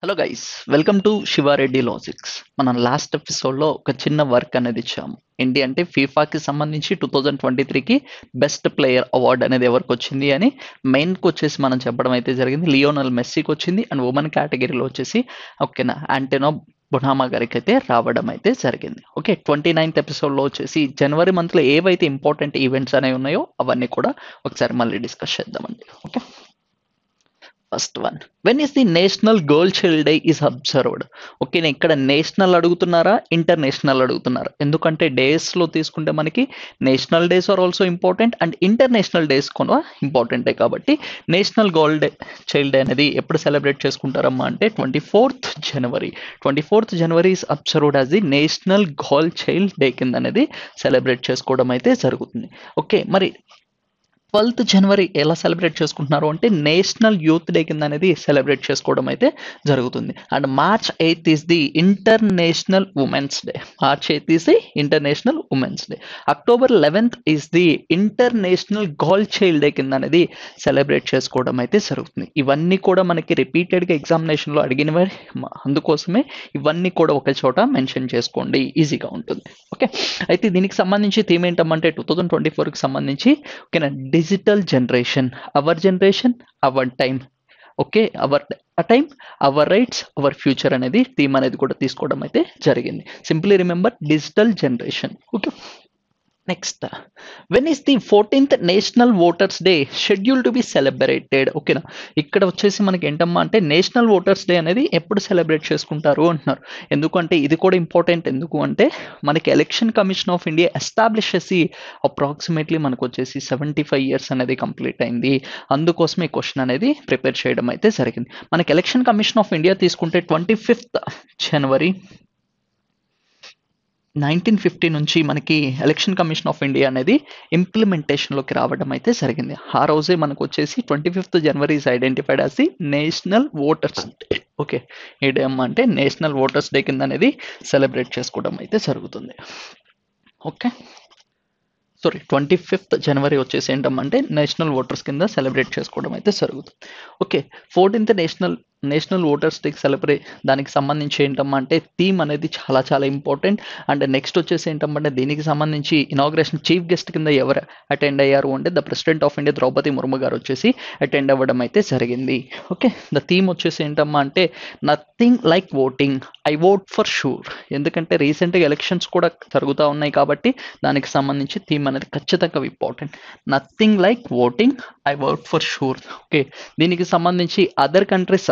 Hello guys, welcome to Shiva Reddy logics. మనం last ఎపిసోడ్లో ఒక చిన్న వర్క్ అనేది ఇచ్చాము. ఏంటి అంటే ఫీఫాకి సంబంధించి 2023కి బెస్ట్ ప్లేయర్ అవార్డు అనేది ఎవరికి వచ్చింది అని మెయిన్కి వచ్చేసి మనం చెప్పడం అయితే జరిగింది. లియోనల్ మెస్సీకి వచ్చింది. అండ్ ఉమెన్ కేటగిరీలో వచ్చేసి ఓకేనా ఆంటెనో బొనామా గారికి అయితే రావడం అయితే జరిగింది. ఓకే, 29th ఎపిసోడ్లో వచ్చేసి జనవరి మంత్లో ఏవైతే ఇంపార్టెంట్ ఈవెంట్స్ అనేవి ఉన్నాయో అవన్నీ కూడా ఒకసారి మళ్ళీ డిస్కస్ చేద్దామండి. Okay, first one, when is the national girl child day is observed. Okay, ఇక్కడ నేషనల్ అడుగుతున్నారా ఇంటర్నేషనల్ అడుగుతున్నారా? ఎందుకంటే డేస్లో తీసుకుంటే మనకి national days are also important and international days కూడా ఇంపార్టెంటే. కాబట్టి national girl day child day అనేది ఎప్పుడు సెలబ్రేట్ చేసుకుంటారమ్మా అంటే 24th January. 24th January is observed as the national girl child day కింద అనేది సెలబ్రేట్ చేసుకోవడం అయితే జరుగుతుంది. ఓకే, మరి 12th జనవరి ఎలా సెలబ్రేట్ చేసుకుంటున్నారు అంటే నేషనల్ యూత్ డే కింద అనేది సెలబ్రేట్ చేసుకోవడం అయితే జరుగుతుంది. And March 8th is the international women's day. March 8th is the international women's day. October 11th is the international girl child day కింద అనేది సెలబ్రేట్ చేసుకోవడం అయితే జరుగుతుంది. ఇవన్నీ కూడా మనకి రిపీటెడ్గా ఎగ్జామినేషన్లో అడిగినవి, అందుకోసమే ఇవన్నీ కూడా ఒక చోట మెన్షన్ చేసుకోండి, ఈజీగా ఉంటుంది. ఓకే, అయితే దీనికి సంబంధించి థీమ్ ఏంటంటే 2024కి సంబంధించి ఓకేనా, digital generation our time. Okay, our time our rights our future అనేది థీమ్ అనేది కూడా తీసుకోవడం అయితే జరిగింది. Simply remember digital generation. Okay, next, when is the 14th national voters day schedule to be celebrated. ఓకేనా, ఇక్కడ వచ్చేసి మనకి ఏంటమ్మా అంటే నేషనల్ ఓటర్స్ డే అనేది ఎప్పుడు సెలబ్రేట్ చేసుకుంటారు అంటున్నారు. ఎందుకంటే ఇది కూడా ఇంపార్టెంట్. ఎందుకు అంటే మనకి election commission of India establish చేసి అప్రాక్సిమేట్లీ మనకు వచ్చేసి 75 years అనేది కంప్లీట్ అయింది. అందుకోసమే ఈ క్వశ్చన్ అనేది ప్రిపేర్ చేయడం అయితే జరిగింది. మనకి ఎలక్షన్ కమిషన్ ఆఫ్ ఇండియా తీసుకుంటే 25th జనవరి 1950 నుంచి మనకి ఎలక్షన్ కమిషన్ ఆఫ్ ఇండియా అనేది ఇంప్లిమెంటేషన్లోకి రావడం అయితే జరిగింది. ఆ రోజే మనకు వచ్చేసి 25th January is identified as the national voters day. Okay, ఈ డే అంటే నేషనల్ ఓటర్స్ డే కింద అనేది సెలబ్రేట్ చేసుకోవడం అయితే జరుగుతుంది. ఓకే, 25th జనవరి వచ్చేసి ఏంటంటే నేషనల్ ఓటర్స్ కింద సెలబ్రేట్ చేసుకోవడం అయితే జరుగుతుంది. Okay, 14th national voters day దానికి సంబంధించి ఏంటంటే థీమ్ అనేది చాలా చాలా ఇంపార్టెంట్. అండ్ నెక్స్ట్ వచ్చేసి ఏంటంటే దీనికి సంబంధించి ఇనాగ్రేషన్ చీఫ్ గెస్ట్ కింద ఎవరు అటెండ్ అయ్యారు అంటే the president of India Draupadi Murmu గారు వచ్చేసి అటెండ్ అవ్వడం అయితే జరిగింది. ఓకే, ద థీమ్ వచ్చేసి ఏంటమ్మా అంటే nothing like voting, I vote for sure. ఎందుకంటే రీసెంట్గా ఎలక్షన్స్ కూడా జరుగుతూ ఉన్నాయి కాబట్టి దానికి సంబంధించి థీమ్ అనేది ఖచ్చితంగా important. Nothing like voting, I vote for sure. Okay, దీనికి సంబంధించి అదర్ కంట్రీస్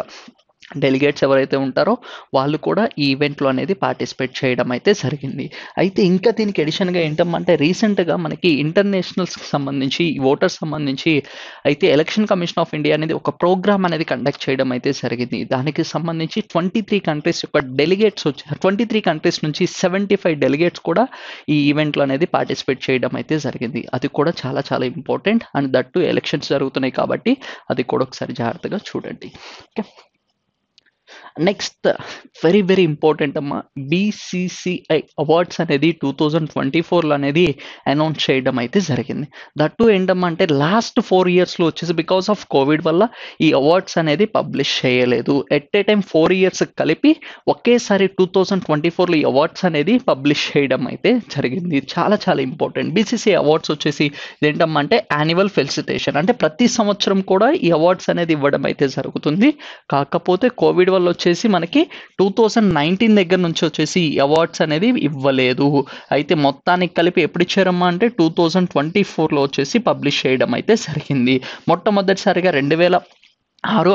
డెలిగేట్స్ ఎవరైతే ఉంటారో వాళ్ళు కూడా ఈ ఈవెంట్లో అనేది పార్టిసిపేట్ చేయడం అయితే జరిగింది. అయితే ఇంకా దీనికి ఎడిషన్గా ఏంటంటే రీసెంట్గా మనకి ఇంటర్నేషనల్స్కి సంబంధించి ఓటర్స్ సంబంధించి అయితే ఎలక్షన్ కమిషన్ ఆఫ్ ఇండియా అనేది ఒక ప్రోగ్రామ్ అనేది కండక్ట్ చేయడం అయితే జరిగింది. దానికి సంబంధించి 23 కంట్రీస్ యొక్క డెలిగేట్స్ వచ్చారు. 23 కంట్రీస్ నుంచి 75 డెలిగేట్స్ కూడా ఈ ఈవెంట్లో అనేది పార్టిసిపేట్ చేయడం అయితే జరిగింది. అది కూడా చాలా చాలా ఇంపార్టెంట్. అండ్ దట్టు ఎలక్షన్స్ జరుగుతున్నాయి కాబట్టి అది కూడా ఒకసారి జాగ్రత్తగా చూడండి. Okay, next very very important అమ్మా, బీసీసీఐ అవార్డ్స్ అనేది 2024లో అనేది అనౌన్స్ చేయడం అయితే జరిగింది. దట్టు ఏంటమ్మా అంటే లాస్ట్ 4 yearsలో వచ్చేసి బికాస్ ఆఫ్ కోవిడ్ వల్ల ఈ అవార్డ్స్ అనేది పబ్లిష్ చేయలేదు. ఎట్ ఏ టైం 4 years కలిపి ఒకేసారి 2024లో ఈ అవార్డ్స్ అనేది పబ్లిష్ చేయడం అయితే జరిగింది. చాలా చాలా ఇంపార్టెంట్. బీసీసీఐ అవార్డ్స్ వచ్చేసి ఏంటమ్మా అంటే యాన్యువల్ ఫెలిసిటేషన్, అంటే ప్రతి సంవత్సరం కూడా ఈ అవార్డ్స్ అనేది ఇవ్వడం అయితే జరుగుతుంది. కాకపోతే కోవిడ్ వల్ల వచ్చేసి మనకి 2019 దగ్గర నుంచి వచ్చేసి అవార్డ్స్ అనేది ఇవ్వలేదు. అయితే మొత్తానికి కలిపి ఎప్పుడు ఇచ్చారమ్మా అంటే 2024లో వచ్చేసి పబ్లిష్ చేయడం అయితే జరిగింది. మొట్టమొదటిసారిగా 2006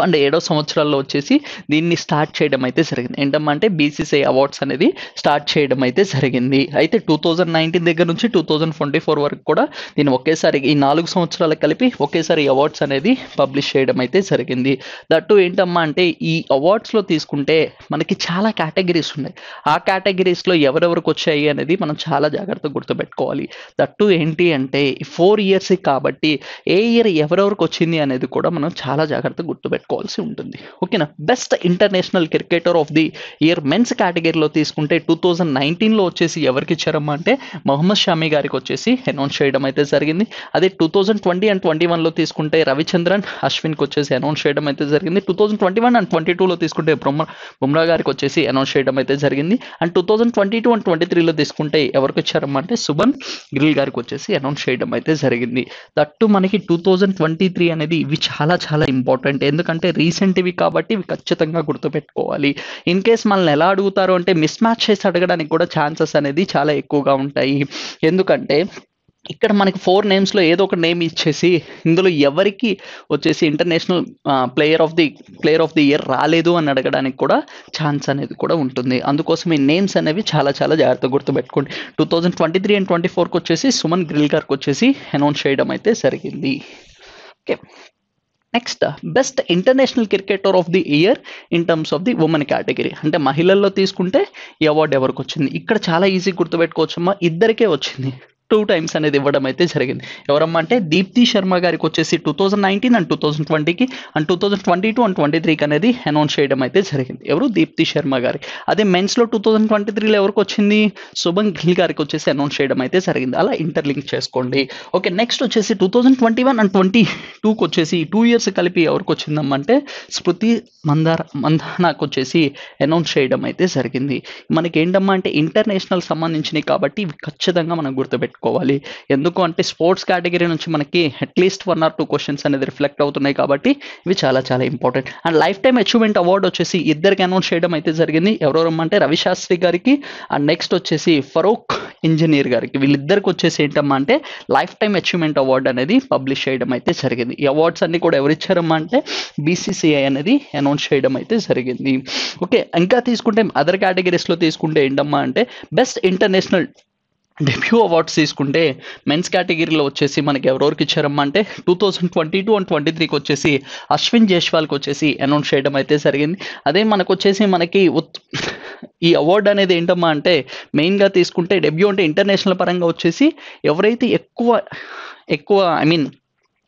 అండ్ 7 సంవత్సరాల్లో వచ్చేసి దీన్ని స్టార్ట్ చేయడం అయితే జరిగింది. ఏంటంటే బీసీసీఐ అవార్డ్స్ అనేది స్టార్ట్ చేయడం అయితే జరిగింది. అయితే 2019 దగ్గర నుంచి 2024 వరకు కూడా దీన్ని ఒకేసారి ఈ 4 సంవత్సరాలు కలిపి ఒకేసారి అవార్డ్స్ అనేది పబ్లిష్ చేయడం అయితే జరిగింది. దట్టు ఏంటమ్మా అంటే ఈ అవార్డ్స్లో తీసుకుంటే మనకి చాలా కేటగిరీస్ ఉన్నాయి. ఆ కేటగిరీస్లో ఎవరెవరికి వచ్చాయి అనేది మనం చాలా జాగ్రత్తగా గుర్తుపెట్టుకోవాలి. దట్టు ఏంటి అంటే 4 years కాబట్టి ఏ ఇయర్ ఎవరెవరికి వచ్చింది అనేది కూడా మనం చాలా జాగ్రత్తగా గుర్తుపెట్టుకోవాల్సి ఉంటుంది. ఓకేనా. Best international cricketer of the year men's కేటగిరీలో తీసుకుంటే 2019లో వచ్చేసి ఎవరికి ఇచ్చారమ్మా అంటే మొహమ్మద్ షమి గారికి వచ్చేసి అనౌన్స్ చేయడం అయితే జరిగింది. అదే 2020 అండ్ 21లో తీసుకుంటే రవిచంద్రన్ అశ్విన్కి వచ్చేసి అనౌన్స్ చేయడం అయితే జరిగింది. 2021 అండ్ 22లో తీసుకుంటే బుమ్రా గారికి వచ్చేసి అనౌన్స్ చేయడం అయితే జరిగింది. అండ్ 2022 అండ్ 23లో తీసుకుంటే ఎవరికి వచ్చారమ్మా అంటే శుభన్ గిల్ గారికి వచ్చేసి అనౌన్స్ చేయడం అయితే జరిగింది. దట్టు మనకి 2023 అనేది ఇవి చాలా చాలా ఇంపార్టెంట్. ఎందుకంటే రీసెంట్ ఇవి కాబట్టి ఇవి ఖచ్చితంగా గుర్తుపెట్టుకోవాలి. ఇన్ కేస్ మనల్ని ఎలా అడుగుతారు అంటే మిస్ మ్యాచ్ చేసి అడగడానికి కూడా ఛాన్సెస్ అనేది చాలా ఎక్కువగా ఉంటాయి. ఎందుకంటే ఇక్కడ మనకి 4 నేమ్స్లో ఏదో ఒక నేమ్ ఇచ్చేసి ఇందులో ఎవరికి వచ్చేసి international player of the year రాలేదు అని అడగడానికి కూడా ఛాన్స్ అనేది కూడా ఉంటుంది. అందుకోసం ఈ నేమ్స్ అనేవి చాలా చాలా జాగ్రత్తగా గుర్తుపెట్టుకోండి. 2023 అండ్ 24కి వచ్చేసి సుమన్ గిల్ గారికి వచ్చేసి అనౌన్స్ చేయడం అయితే జరిగింది. Okay. Next best international cricketer of the year in terms of the women category, అంటే మహిళల్లో తీసుకుంటే ఈ అవార్డు ఎవరికి వచ్చింది. ఇక్కడ చాలా ఈజీ గుర్తుపెట్టుకోవచ్చమ్మా, ఇద్దరికే వచ్చింది. 2 టైమ్స్ అనేది ఇవ్వడం అయితే జరిగింది. ఎవరమ్మా అంటే దీప్తి శర్మ గారికి వచ్చేసి 2019 అండ్ 2020కి అండ్ 2022 అండ్ 23కి అనేది అనౌన్స్ చేయడం అయితే జరిగింది. ఎవరు? దీప్తి శర్మ గారికి. అదే మెన్స్లో 2023లో ఎవరికి వచ్చింది? శుభన్ గిల్ గారికి వచ్చేసి అనౌన్స్ చేయడం అయితే జరిగింది. అలా ఇంటర్లింక్ చేసుకోండి. ఓకే. నెక్స్ట్ వచ్చేసి 2021 అండ్ 22కి వచ్చేసి 2 ఇయర్స్ కలిపి ఎవరికి వచ్చిందమ్మా అంటే స్మృతి మందానాకు వచ్చేసి అనౌన్స్ చేయడం అయితే జరిగింది. మనకి ఏంటమ్మా అంటే ఇంటర్నేషనల్ సంబంధించినవి కాబట్టి ఇవి ఖచ్చితంగా మనం గుర్తుపెట్టుకోవాలి. ఎందుకు అంటే స్పోర్ట్స్ కేటగిరీ నుంచి మనకి అట్లీస్ట్ 1 or 2 క్వశ్చన్స్ అనేది రిఫ్లెక్ట్ అవుతున్నాయి కాబట్టి ఇవి చాలా చాలా important. And life time achievement award వచ్చేసి ఇద్దరికి అనౌన్స్ చేయడం అయితే జరిగింది. ఎవరెవరమ్మంటే రవి శాస్త్రి గారికి అండ్ నెక్స్ట్ వచ్చేసి ఫరూక్ ఇంజనీర్ గారికి. వీళ్ళిద్దరికి వచ్చేసి ఏంటమ్మా అంటే లైఫ్ టైమ్ అచీవ్మెంట్ అవార్డు అనేది పబ్లిష్ చేయడం అయితే జరిగింది. ఈ అవార్డ్స్ అన్ని కూడా ఎవరు ఇచ్చారమ్మా అంటే BCCI అనేది అనౌన్స్ చేయడం అయితే జరిగింది. ఓకే. ఇంకా తీసుకుంటే అదర్ కేటగిరీస్లో తీసుకుంటే ఏంటమ్మా అంటే బెస్ట్ ఇంటర్నేషనల్ డెబ్యూ అవార్డ్స్ తీసుకుంటే మెన్స్ కేటగిరీలో వచ్చేసి మనకి ఎవరెవరికి ఇచ్చారమ్మా అంటే 2022 అండ్ 23కి వచ్చేసి అశ్విన్ జైస్వాల్కి వచ్చేసి అనౌన్స్ చేయడం అయితే జరిగింది. అదే మనకు వచ్చేసి మనకి ఈ అవార్డు అనేది ఏంటమ్మా అంటే మెయిన్గా తీసుకుంటే డెబ్యూ అంటే ఇంటర్నేషనల్ పరంగా వచ్చేసి ఎవరైతే ఎక్కువ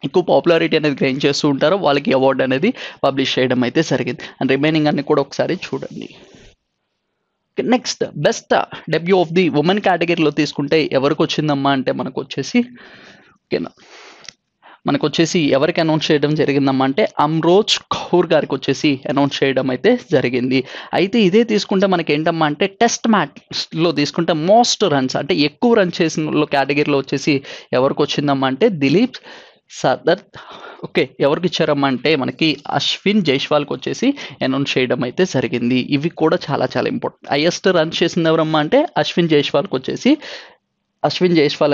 ఎక్కువ పాపులారిటీ అనేది గెయిన్ చేస్తూ ఉంటారో వాళ్ళకి అవార్డు అనేది పబ్లిష్ చేయడం అయితే జరిగింది. అండ్ రిమైనింగ్ అన్ని కూడా ఒకసారి చూడండి. Next best debut of the women కేటగిరీలో తీసుకుంటే ఎవరికి వచ్చిందమ్మా అంటే మనకు వచ్చేసి ఓకేనా మనకు వచ్చేసి ఎవరికి అనౌన్స్ చేయడం జరిగిందమ్మా అంటే అమ్రోజ్ కౌర్ గారికి వచ్చేసి అనౌన్స్ చేయడం అయితే జరిగింది. అయితే ఇదే తీసుకుంటే మనకి ఏంటమ్మా అంటే టెస్ట్ మ్యాచ్లో తీసుకుంటే మోస్ట్ రన్స్ అంటే ఎక్కువ రన్ చేసిన కేటగిరీలో వచ్చేసి ఎవరికి వచ్చిందమ్మా అంటే దిలీప్ సదర్. ఓకే. ఎవరికి ఇచ్చారమ్మా అంటే మనకి అశ్విన్ జైస్వాల్కి వచ్చేసి అనౌన్స్ చేయడం అయితే జరిగింది. ఇవి కూడా చాలా చాలా ఇంపార్టెంట్. హైయెస్ట్ రన్ చేసింది ఎవరమ్మా అంటే అశ్విన్ జైస్వాల్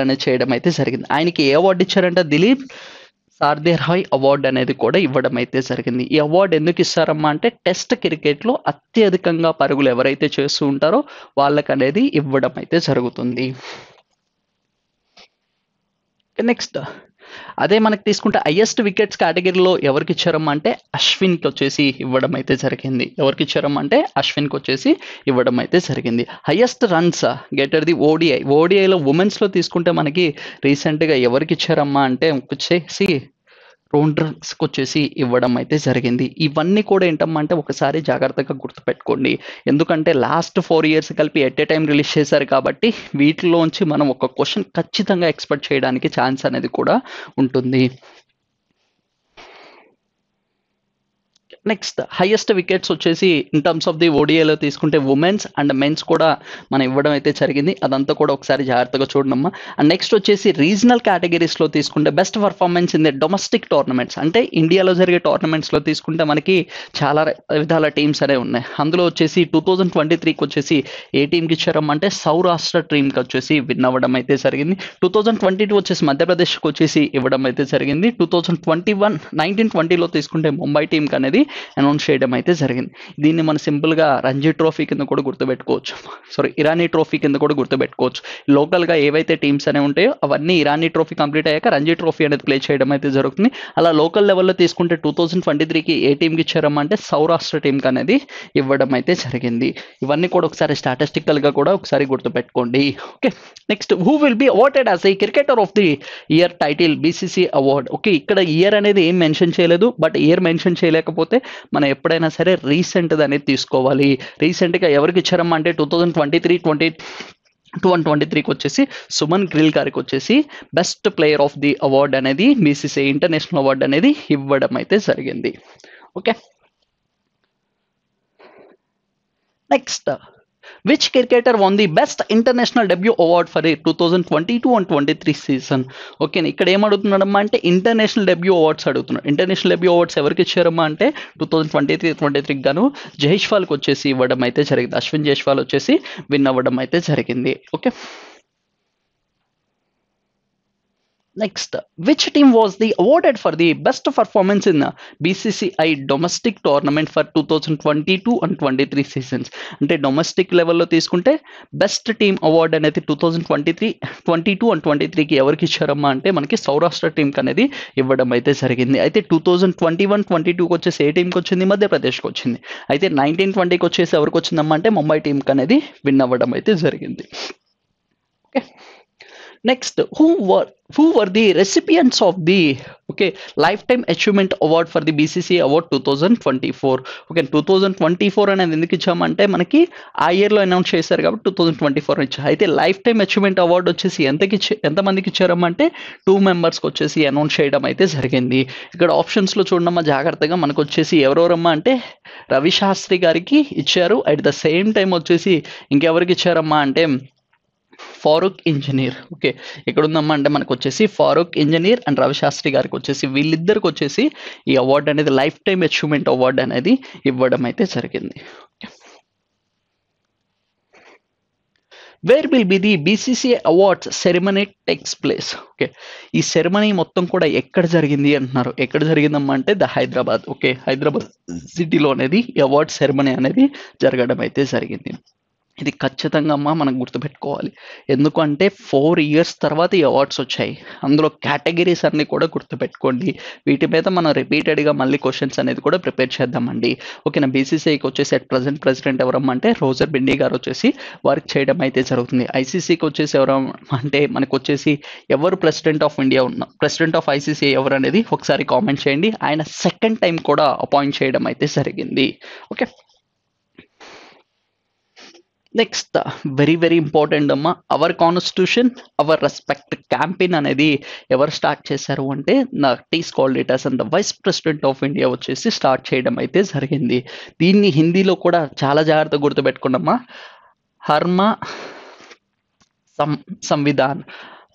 అనేది చేయడం అయితే జరిగింది. ఆయనకి ఏ అవార్డు ఇచ్చారంటే దిలీప్ సార్దేరాయ్ అవార్డు అనేది కూడా ఇవ్వడం అయితే జరిగింది. ఈ అవార్డు ఎందుకు ఇస్తారమ్మా అంటే టెస్ట్ క్రికెట్లో అత్యధికంగా పరుగులు ఎవరైతే చేస్తూ ఉంటారో వాళ్ళకి అనేది ఇవ్వడం అయితే జరుగుతుంది. నెక్స్ట్ అదే మనకి తీసుకుంటే హైయెస్ట్ వికెట్స్ కేటగిరీలో ఎవరికి ఇచ్చారమ్మా అంటే అశ్విన్కి వచ్చేసి ఇవ్వడం అయితే జరిగింది. ఎవరికి ఇచ్చారమ్మా అంటే అశ్విన్కి వచ్చేసి ఇవ్వడం అయితే జరిగింది. హైయెస్ట్ రన్స్ గెటర్ ది ఓడిఐలో ఉమెన్స్లో తీసుకుంటే మనకి రీసెంట్గా ఎవరికి ఇచ్చారమ్మా అంటే వచ్చేసి రౌండర్స్కి వచ్చేసి ఇవ్వడం అయితే జరిగింది. ఇవన్నీ కూడా ఏంటమ్మా అంటే ఒకసారి జాగ్రత్తగా గుర్తుపెట్టుకోండి. ఎందుకంటే లాస్ట్ 4 ఇయర్స్ కలిపి ఎట్ ఏ టైం రిలీజ్ చేశారు కాబట్టి వీటిలోంచి మనం ఒక క్వశ్చన్ ఖచ్చితంగా ఎక్స్పెక్ట్ చేయడానికి ఛాన్స్ అనేది కూడా ఉంటుంది. నెక్స్ట్ హైయెస్ట్ వికెట్స్ వచ్చేసి ఇన్ టర్మ్స్ ఆఫ్ ది ఓడిఐలో తీసుకుంటే ఉమెన్స్ అండ్ మెన్స్ కూడా మనం ఇవ్వడం అయితే జరిగింది. అదంతా కూడా ఒకసారి జాగ్రత్తగా చూడమ్మా. అండ్ నెక్స్ట్ వచ్చేసి రీజనల్ కేటగిరీస్లో తీసుకుంటే best performance in the domestic tournaments, అంటే ఇండియాలో జరిగే టోర్నమెంట్స్లో తీసుకుంటే మనకి చాలా విధాల టీమ్స్ అనేవి ఉన్నాయి. అందులో వచ్చేసి 2023కి వచ్చేసి ఏ టీంకి ఇచ్చారమ్మా అంటే సౌరాష్ట్ర టీంకి వచ్చేసి విన్ అవ్వడం అయితే జరిగింది. 2022 వచ్చేసి మధ్యప్రదేశ్కి వచ్చేసి ఇవ్వడం అయితే జరిగింది. 1920లో తీసుకుంటే ముంబై టీంకి అనేది అనౌన్స్ చేయడం అయితే జరిగింది. దీన్ని మనం సింపుల్గా రంజీ ట్రోఫీ కింద కూడా గుర్తుపెట్టుకోవచ్చు, ఇరానీ ట్రోఫీ కింద కూడా గుర్తుపెట్టుకోవచ్చు. లోకల్గా ఏవైతే టీమ్స్ అనేవి ఉంటాయో అవన్నీ ఇరానీ ట్రోఫీ కంప్లీట్ అయ్యాక రంజీ ట్రోఫీ అనేది ప్లే చేయడం అయితే జరుగుతుంది. అలా లోకల్ లెవెల్లో తీసుకుంటే 2023కి ఏ టీంకి ఇచ్చారమ్మా అంటే సౌరాష్ట్ర టీంకి అనేది ఇవ్వడం అయితే జరిగింది. ఇవన్నీ కూడా ఒకసారి స్టాటిస్టికల్గా కూడా ఒకసారి గుర్తుపెట్టుకోండి. Okay, next who will be awarded as a cricketer of the year title BCC award. Okay, ఇక్కడ ఇయర్ అనేది ఏం మెన్షన్ చేయలేదు, బట్ ఇయర్ మెన్షన్ చేయలేకపోతే మనం ఎప్పుడైనా సరే రీసెంట్ అనేది తీసుకోవాలి. రీసెంట్గా ఎవరికి ఇచ్చారమ్మా అంటే 2023కి వచ్చేసి సుమన్ గిల్ గారికి వచ్చేసి best player of the award అనేది బీసీసీ ఇంటర్నేషనల్ అవార్డు అనేది ఇవ్వడం అయితే జరిగింది. Okay, next which cricketer one the best international debut award for 2022 and 23 season. Okay, ఇక్కడ ఏమడుగుతున్నాడమ్మా అంటే ఇంటర్నేషనల్ డెబ్యూ అవార్డ్స్ అడుగుతున్నాడు. ఇంటర్నేషనల్ డెబ్యూ అవార్డ్స్ ఎవరికి ఇచ్చారమ్మా అంటే 2023కి గాను జైస్వాల్కి వచ్చేసి ఇవ్వడం అయితే జరిగింది. అశ్విన్ జైస్వాల్ వచ్చేసి విన్ అవ్వడం అయితే జరిగింది. Okay, next which team was the awarded for the best performance in BCCI domestic tournament for 2022 and 23 seasons. అంటే డొమెస్టిక్ లెవెల్లో తీసుకుంటే బెస్ట్ టీమ్ అవార్డ్ అనేది 2022 and 23కి ఎవరికి ఇచ్చారమ్మా అంటే మనకి సౌరాష్ట్ర టీంకి అనేది ఇవ్వడం అయితే జరిగింది. అయితే 2021-22కి వచ్చేసి ఏ టీంకి వచ్చింది? మధ్యప్రదేశ్కి వచ్చింది. అయితే 19-20కి వచ్చేసి ఎవరికి వచ్చిందమ్మా అంటే ముంబై టీంకి అనేది విన్ అవ్వడం అయితే జరిగింది. Okay, next who were the recipients of the lifetime achievement award for the BCCI award 2024. Okay, 2024 అనేది ఎందుకు ఇచ్చామంటే మనకి ఆ ఇయర్లో అనౌన్స్ చేశారు కాబట్టి 2024 ఇచ్చారు. అయితే లైఫ్ టైమ్ అచీవ్మెంట్ అవార్డు వచ్చేసి ఎంతమందికి ఇచ్చారమ్మా అంటే 2 మెంబర్స్కి వచ్చేసి అనౌన్స్ చేయడం అయితే జరిగింది. ఇక్కడ ఆప్షన్స్లో చూడమ్మా జాగ్రత్తగా, మనకు వచ్చేసి ఎవరెవరమ్మా అంటే రవి శాస్త్రి గారికి ఇచ్చారు. అట్ ద సేమ్ టైం వచ్చేసి ఇంకెవరికి ఇచ్చారమ్మా అంటే ఫారూక్ ఇంజనీర్. ఓకే, ఇక్కడ ఉందమ్మా అంటే మనకు వచ్చేసి ఫారూక్ ఇంజనీర్ అండ్ రవి శాస్త్రి గారికి వచ్చేసి వీళ్ళిద్దరికి వచ్చేసి ఈ అవార్డు అనేది లైఫ్ టైమ్ అచీవ్మెంట్ అవార్డు అనేది ఇవ్వడం అయితే జరిగింది. Wear will be the BCCI awards ceremony takes place. Okay, ఈ సెరమనీ మొత్తం కూడా ఎక్కడ జరిగింది అంటున్నారు. ఎక్కడ జరిగిందమ్మా అంటే హైదరాబాద్. ఓకే, హైదరాబాద్ సిటీలో అనేది ఈ అవార్డ్ సెరమనీ అనేది జరగడం అయితే జరిగింది. ఇది ఖచ్చితంగా అమ్మా మనం గుర్తుపెట్టుకోవాలి. ఎందుకంటే 4 years తర్వాత ఈ అవార్డ్స్ వచ్చాయి. అందులో కేటగిరీస్ అన్ని కూడా గుర్తుపెట్టుకోండి. వీటి మీద మనం రిపీటెడ్గా మళ్ళీ క్వశ్చన్స్ అనేది కూడా ప్రిపేర్ చేద్దామండి. ఓకేనా, బీసీసీఐకి వచ్చేసి అట్ ప్రజెంట్ ప్రెసిడెంట్ ఎవరమ్మా అంటే రోజర్ బిండి గారు వచ్చేసి వర్క్ చేయడం అయితే జరుగుతుంది. ఐసీసీకి వచ్చేసి అంటే మనకు వచ్చేసి ఎవరు president of India president of ICC ఎవరు అనేది ఒకసారి కామెంట్ చేయండి. ఆయన సెకండ్ టైం కూడా అపాయింట్ చేయడం అయితే జరిగింది. Okay, next very very important అమ్మా, our constitution our respect campaign అనేది ఎవరు స్టార్ట్ చేశారు అంటే టీస్ కాల్డేటర్స్ and the vice president of India వచ్చేసి స్టార్ట్ చేయడం అయితే జరిగింది. దీన్ని హిందీలో కూడా చాలా జాగ్రత్తగా గుర్తుపెట్టుకున్నామా, సంవిధాన్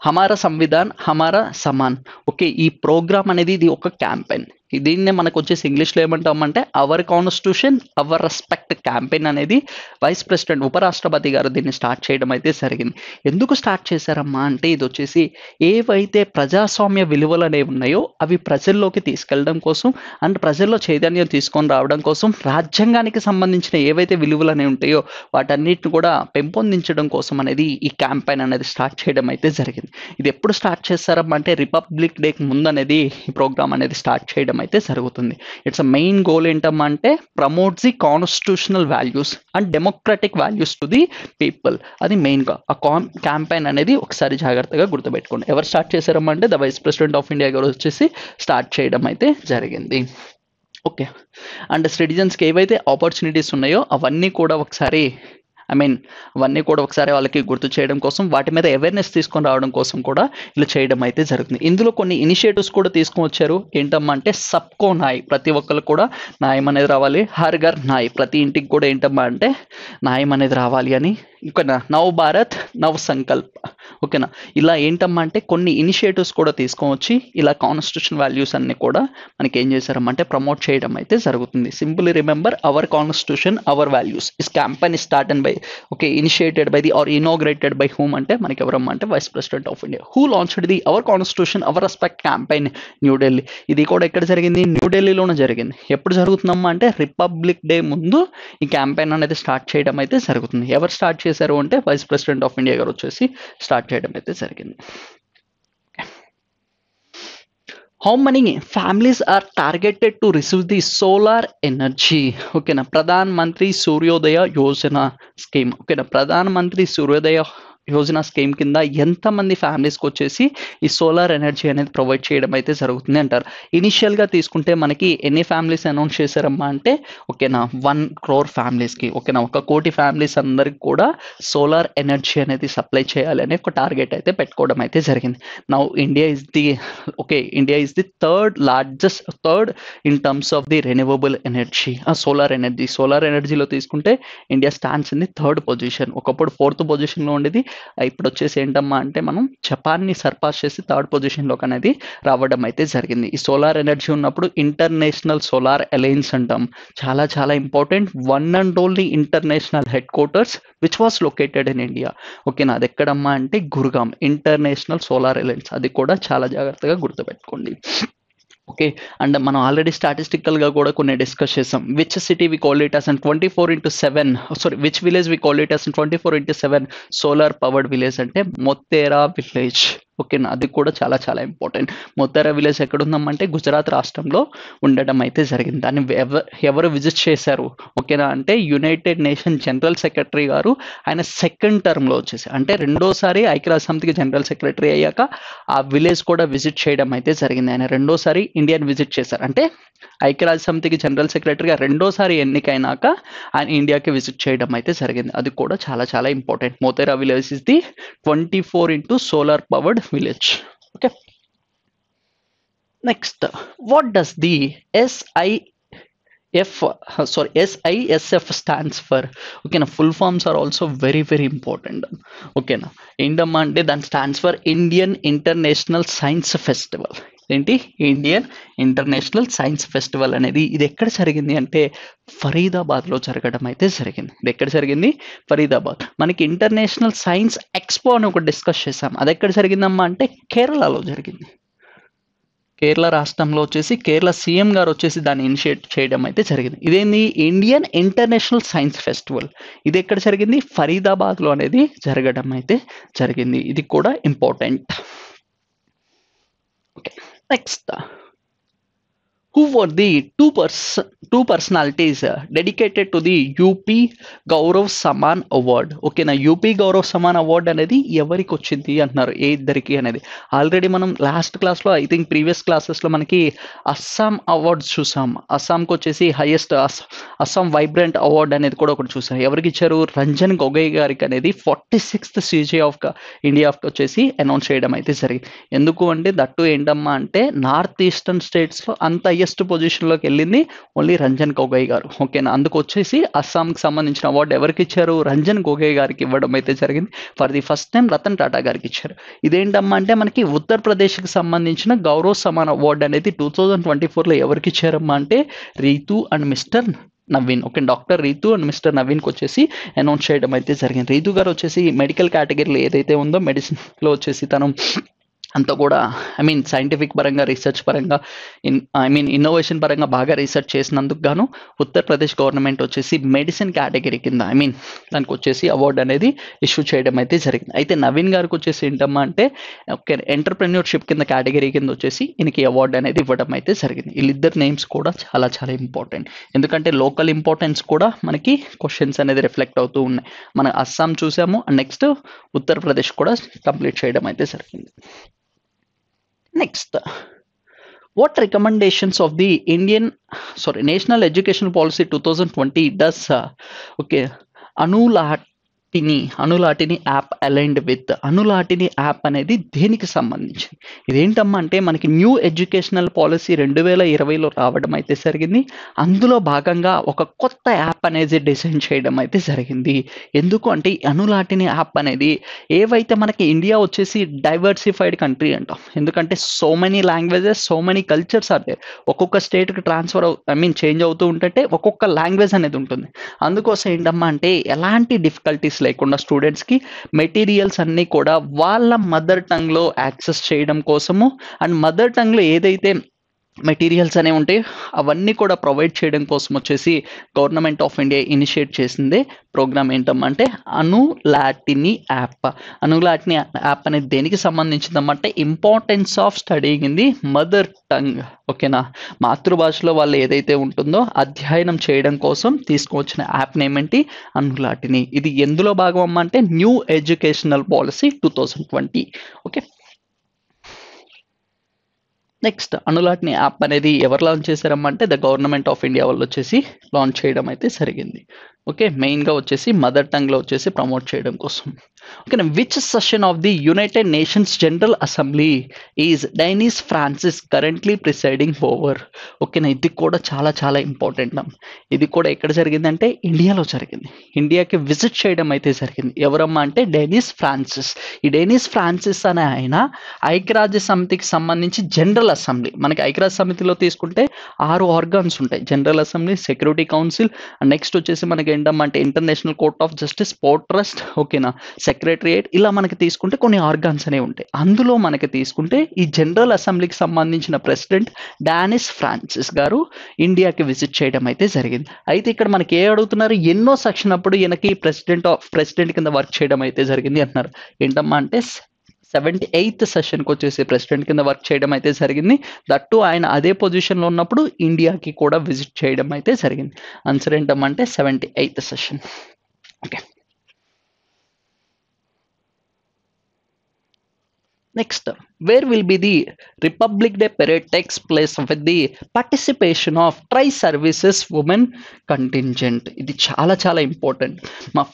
హమారా సంవిధాన్ హమారా సమాన్. ఓకే, ఈ ప్రోగ్రామ్ అనేది ఇది ఒక క్యాంపెయిన్. దీన్నే మనకు వచ్చేసి ఇంగ్లీష్లో ఏమంటామంటే our constitution our respect campaign అనేది వైస్ ప్రెసిడెంట్ ఉపరాష్ట్రపతి గారు దీన్ని స్టార్ట్ చేయడం అయితే జరిగింది. ఎందుకు స్టార్ట్ చేశారమ్మా అంటే ఇది వచ్చేసి ఏవైతే ప్రజాస్వామ్య విలువలు అనేవి ఉన్నాయో అవి ప్రజల్లోకి తీసుకెళ్ళడం కోసం అండ్ ప్రజల్లో చైతన్యం తీసుకొని రావడం కోసం, రాజ్యాంగానికి సంబంధించిన ఏవైతే విలువలు అనేవి ఉంటాయో వాటన్నిటిని కూడా పెంపొందించడం కోసం అనేది ఈ క్యాంపెయిన్ అనేది స్టార్ట్ చేయడం అయితే జరిగింది. ఇది ఎప్పుడు స్టార్ట్ చేస్తారమ్మా అంటే రిపబ్లిక్ డేకి ముందు అనేది ఈ ప్రోగ్రామ్ అనేది స్టార్ట్ చేయడం అయితే జరుగుతుంది. ఇట్స్ అ మెయిన్ గోల్ ఏంటమ్మా అంటే promotes the constitutional values and democratic values to the people. అది మెయిన్గా ఆ క్యాంపెయిన్ అనేది ఒకసారి జాగ్రత్తగా గుర్తుపెట్టుకోండి. ఎవరు స్టార్ట్ చేశారమ్మా అంటే the vice president of India గారు వచ్చేసి స్టార్ట్ చేయడం అయితే జరిగింది. ఓకే, అండ్ సిటిజన్స్కి ఏవైతే ఆపర్చునిటీస్ ఉన్నాయో అవన్నీ కూడా ఒకసారి అవన్నీ కూడా ఒకసారి వాళ్ళకి గుర్తు చేయడం కోసం, వాటి మీద అవేర్నెస్ తీసుకొని రావడం కోసం కూడా ఇలా చేయడం అయితే జరుగుతుంది. ఇందులో కొన్ని ఇనిషియేటివ్స్ కూడా తీసుకొని వచ్చారు. ఏంటమ్మా అంటే సబ్కో న్యాయ్, ప్రతి ఒక్కరికి కూడా న్యాయం అనేది రావాలి. హర్ ఘర్ న్యాయ్, ప్రతి ఇంటికి కూడా ఏంటమ్మా అంటే న్యాయం అనేది రావాలి అని ఓకేనా, నవ్ భారత్ నవ్ సంకల్ప్. ఓకేనా, ఇలా ఏంటమ్మా అంటే కొన్ని ఇనిషియేటివ్స్ కూడా తీసుకొని ఇలా కాన్స్టిట్యూషన్ వాల్యూస్ అన్ని కూడా మనకి ఏం చేశారమ్మంటే ప్రమోట్ చేయడం అయితే జరుగుతుంది. Simply remember our constitution our values is campaign start and by okay initiated by the or inaugurated by whom అంటే మనకి ఎవరమ్మా అంటే vice president of India. Who launched the our constitution our respect campaign New Delhi. ఇది కూడా ఎక్కడ జరిగింది, న్యూఢిల్లీలోనే జరిగింది. ఎప్పుడు జరుగుతుందమ్మా అంటే రిపబ్లిక్ డే ముందు ఈ క్యాంపెయిన్ అనేది స్టార్ట్ చేయడం అయితే జరుగుతుంది. ఎవరు స్టార్ట్ చేశారు అంటే వైస్ ప్రెసిడెంట్ ఆఫ్ ఇండియా గారు వచ్చేసి స్టార్ట్ చేయడం అయితే జరిగింది. How many families are targeted to receive the solar energy? ఓకేనా, ప్రధాన్ మంత్రి సూర్యోదయ యోజన స్కీమ్. ఓకేనా, ప్రధాన్ మంత్రి సూర్యోదయ యోజన స్కీమ్ కింద ఎంతమంది ఫ్యామిలీస్కి వచ్చేసి ఈ సోలార్ ఎనర్జీ అనేది ప్రొవైడ్ చేయడం అయితే జరుగుతుంది అంటారు. ఇనిషియల్గా తీసుకుంటే మనకి ఎన్ని ఫ్యామిలీస్ అనౌన్స్ చేశారమ్మా అంటే ఓకేనా 1 crore ఫ్యామిలీస్కి. ఓకేనా, 1 కోటి ఫ్యామిలీస్ అందరికి కూడా సోలార్ ఎనర్జీ అనేది సప్లై చేయాలి అనే ఒక టార్గెట్ అయితే పెట్టుకోవడం అయితే జరిగింది. Now India is the third in terms of the renewable energy, solar energy. Solar ఎనర్జీలో తీసుకుంటే India stands in the 3rd position. ఒకప్పుడు 4th పొజిషన్లో ఉండేది, ఇప్పుడు వచ్చేసి ఏంటమ్మా అంటే మనం జపాన్ని సర్పాస్ చేసి 3rd పొజిషన్లోకి అనేది రావడం అయితే జరిగింది. ఈ సోలార్ ఎనర్జీ ఉన్నప్పుడు ఇంటర్నేషనల్ సోలార్ అలయన్స్ అంటాం. చాలా చాలా important, one and only international head quarters which was located in India. ఓకేనా, అది ఎక్కడమ్మా అంటే గుర్గాం ఇంటర్నేషనల్ సోలార్ అలయన్స్. అది కూడా చాలా జాగ్రత్తగా గుర్తుపెట్టుకోండి. ఓకే, అండ్ మనం ఆల్రెడీ స్టాటిస్టికల్గా కూడా కొన్ని డిస్కస్ చేసాం. Which city we call it as and 24/7 which village we call it as 24/7 solar powered village అంటే మొత్తేరా విలేజ్. ఓకేనా, అది కూడా చాలా చాలా ఇంపార్టెంట్. మొత్తేరా విలేజ్ ఎక్కడ ఉందమ్మంటే గుజరాత్ రాష్ట్రంలో ఉండడం అయితే జరిగింది. దాన్ని ఎవరు విజిట్ చేశారు ఓకేనా అంటే యునైటెడ్ నేషన్ జనరల్ సెక్రటరీ గారు, ఆయన 2nd టర్మ్లో వచ్చేసి అంటే రెండోసారి ఐక్యరాజ్య సమితికి జనరల్ సెక్రటరీ అయ్యాక ఆ విలేజ్ కూడా విజిట్ చేయడం అయితే జరిగింది. ఆయన రెండోసారి ఇండియాని విజిట్ చేశారు. అంటే ఐక్యరాజ్య సమితికి జనరల్ సెక్రటరీగా రెండోసారి ఎన్నికైనాక ఆయన ఇండియాకి విజిట్ చేయడం అయితే జరిగింది. అది కూడా చాలా చాలా important. Motera village is the 24 solar powered village. Okay, next, what does the SISF stands for? Okay, na full forms are also very very important. Okay na ఏంటమ్మా అంటే దాని stands for Indian international science festival. ఏంటి Indian international science festival అనేది ఇది ఎక్కడ జరిగింది అంటే ఫరీదాబాద్లో జరగడం అయితే జరిగింది. ఇది ఎక్కడ జరిగింది, ఫరీదాబాద్. మనకి ఇంటర్నేషనల్ సైన్స్ ఎక్స్పో అని ఒకటి డిస్కస్ చేసాం, అది ఎక్కడ జరిగిందమ్మా అంటే కేరళలో జరిగింది. కేరళ రాష్ట్రంలో వచ్చేసి కేరళ సీఎం గారు వచ్చేసి దాన్ని ఇనిషియేట్ చేయడం అయితే జరిగింది. ఇదేంది ఇండియన్ ఇంటర్నేషనల్ సైన్స్ ఫెస్టివల్. ఇది ఎక్కడ జరిగింది, ఫరీదాబాద్లో అనేది జరగడం అయితే జరిగింది. ఇది కూడా important. Okay, next, who were the two personalities dedicated to the UP Gaurav Saman Award? ఓకేనా, యూపీ గౌరవ్ సమాన్ అవార్డ్ అనేది ఎవరికి వచ్చింది అంటున్నారు, ఏ ఇద్దరికి అనేది. ఆల్రెడీ మనం లాస్ట్ క్లాస్లో ఐ థింక్ ప్రీవియస్ క్లాసెస్లో మనకి అస్సాం అవార్డ్స్ చూసాం. అస్సాంకి వచ్చేసి హైయెస్ట్ అస్సాం వైబ్రెంట్ అవార్డ్ అనేది కూడా ఒకటి చూసాం. ఎవరికి ఇచ్చారు, రంజన్ గొగోయ్ గారికి అనేది 46th CJ ఆఫ్ ఇండియా వచ్చేసి అనౌన్స్ చేయడం అయితే జరిగింది. ఎందుకు అంటే దట్టు ఏంటమ్మా అంటే నార్త్ ఈస్టర్న్ స్టేట్స్లో అంత పొజిషన్లోకి వెళ్ళింది ఓన్లీ రంజన్ గొగోయ్ గారు. ఓకేనా, అందుకు వచ్చేసి అస్సాంకి సంబంధించిన అవార్డు ఎవరికి ఇచ్చారు, రంజన్ గొగోయ్ గారికి ఇవ్వడం అయితే జరిగింది. For the first time Ratan Tata గారికి ఇచ్చారు. ఇదేంటమ్మా అంటే మనకి ఉత్తరప్రదేశ్కి సంబంధించిన గౌరవ్ సమాన్ అవార్డు అనేది 2024లో ఎవరికి ఇచ్చారమ్మా అంటే Ritu and mister Naveen. Okay, doctor Ritu and mister నవీన్కి వచ్చేసి అనౌన్స్ చేయడం అయితే జరిగింది. రీతు గారు వచ్చేసి మెడికల్ కేటగిరీలో ఏదైతే ఉందో మెడిసిన్లో వచ్చేసి తను అంతా కూడా సైంటిఫిక్ పరంగా రీసెర్చ్ పరంగా ఇన్నోవేషన్ పరంగా బాగా రీసెర్చ్ చేసినందుకు గాను ఉత్తరప్రదేశ్ గవర్నమెంట్ వచ్చేసి మెడిసిన్ కేటగిరీ కింద దానికి వచ్చేసి అవార్డు అనేది ఇష్యూ చేయడం అయితే జరిగింది. అయితే నవీన్ గారికి వచ్చేసి ఏంటమ్మా అంటే ఓకే ఎంటర్ప్రెన్యూర్షిప్ కింద కేటగిరీ కింద వచ్చేసి ఈయనకి అవార్డు అనేది ఇవ్వడం అయితే జరిగింది. వీళ్ళిద్దరు నేమ్స్ కూడా చాలా చాలా ఇంపార్టెంట్, ఎందుకంటే లోకల్ ఇంపార్టెన్స్ కూడా మనకి క్వశ్చన్స్ అనేది రిఫ్లెక్ట్ అవుతూ ఉన్నాయి. మన అస్సాం చూసాము, అండ్ నెక్స్ట్ ఉత్తరప్రదేశ్ కూడా కంప్లీట్ చేయడం అయితే జరిగింది. Next, what recommendations of the National Education Policy 2020 does Anulati Anuvadini app aligned with Anuvadini app అనేది దేనికి సంబంధించి ఇదేంటమ్మా అంటే మనకి న్యూ ఎడ్యుకేషనల్ పాలసీ 2020లో రావడం అయితే జరిగింది. అందులో భాగంగా ఒక కొత్త యాప్ అనేది డిజైన్ చేయడం అయితే జరిగింది. ఎందుకు అంటే ఈ అనులాటిని యాప్ అనేది ఏవైతే మనకి ఇండియా వచ్చేసి డైవర్సిఫైడ్ కంట్రీ అంటాం. ఎందుకంటే so many languages so many cultures are there. ఒక్కొక్క స్టేట్కి చేంజ్ అవుతూ ఉంటుంటే ఒక్కొక్క లాంగ్వేజ్ అనేది ఉంటుంది. అందుకోసం ఏంటమ్మా అంటే ఎలాంటి డిఫికల్టీస్ లేకుండా స్టూడెంట్స్కి మెటీరియల్స్ అన్నీ కూడా వాళ్ళ మదర్ టంగ్లో యాక్సెస్ చేయడం కోసము అండ్ మదర్ టంగ్లో ఏదైతే మెటీరియల్స్ అనేవి ఉంటాయి అవన్నీ కూడా ప్రొవైడ్ చేయడం కోసం వచ్చేసి గవర్నమెంట్ ఆఫ్ ఇండియా ఇనిషియేట్ చేసిందే ప్రోగ్రామ్ ఏంటమ్మంటే అనులాటిని యాప్. అనులాటిని యాప్ అనేది దేనికి సంబంధించిందమ్మంటే importance of studying in the mother tongue. ఓకేనా, మాతృభాషలో వాళ్ళు ఏదైతే ఉంటుందో అధ్యయనం చేయడం కోసం తీసుకువచ్చిన యాప్ నేమ్ ఏంటి అనులాటిని. ఇది ఎందులో భాగం అమ్మ అంటే new educational policy 2020. Okay, next Anuvadini app అనేది ఎవరు లాంచ్ చేశారమ్మా అంటే ద గవర్నమెంట్ ఆఫ్ ఇండియా వాళ్ళు వచ్చేసి లాంచ్ చేయడం అయితే జరిగింది. ఓకే, మెయిన్గా వచ్చేసి మదర్ టంగ్లో వచ్చేసి ప్రమోట్ చేయడం కోసం. Okay, which session of the United Nations General Assembly is Dennis Francis currently presiding over. ఓకేనా, ఇది కూడా చాలా చాలా ఇంపార్టెంట్. ఇది కూడా ఎక్కడ జరిగిందంటే ఇండియాలో జరిగింది. ఇండియాకి విజిట్ చేయడం అయితే జరిగింది. ఎవరమ్మా అంటే డైనిస్ ఫ్రాన్సిస్. ఈ డైనిస్ ఫ్రాన్సిస్ అనే ఆయన ఐక్యరాజ్య సమితికి సంబంధించి జనరల్ అసెంబ్లీ, మనకి ఐక్యరాజ్య సమితిలో తీసుకుంటే 6 ఆర్గాన్స్ ఉంటాయి. General assembly, security council, next వచ్చేసి మనకి ఏంటంటే international court of justice, port trust, ఓకేనా, సెక్రటరియేట్, ఇలా మనకి తీసుకుంటే కొన్ని ఆర్గాన్స్ అనేవి ఉంటాయి. అందులో మనకి తీసుకుంటే ఈ జనరల్ అసెంబ్లీకి సంబంధించిన ప్రెసిడెంట్ డానిస్ ఫ్రాన్సిస్ గారు ఇండియాకి విజిట్ చేయడం అయితే జరిగింది. అయితే ఇక్కడ మనకి అడుగుతున్నారు, ఎన్నో సెక్షన్ అప్పుడు ఈయనకి ప్రెసిడెంట్ కింద వర్క్ చేయడం అయితే జరిగింది అంటున్నారు. ఏంటమ్మా అంటే 78th సెషన్కి వచ్చేసి ప్రెసిడెంట్ కింద వర్క్ చేయడం అయితే జరిగింది. దట్టు ఆయన అదే పొజిషన్లో ఉన్నప్పుడు ఇండియాకి కూడా విజిట్ చేయడం అయితే జరిగింది. ఆన్సర్ ఏంటమ్మంటే 78th session. Okay, next, where will be the Republic Day parade takes place with the participation of tri services women contingent. ఇది చాలా చాలా important.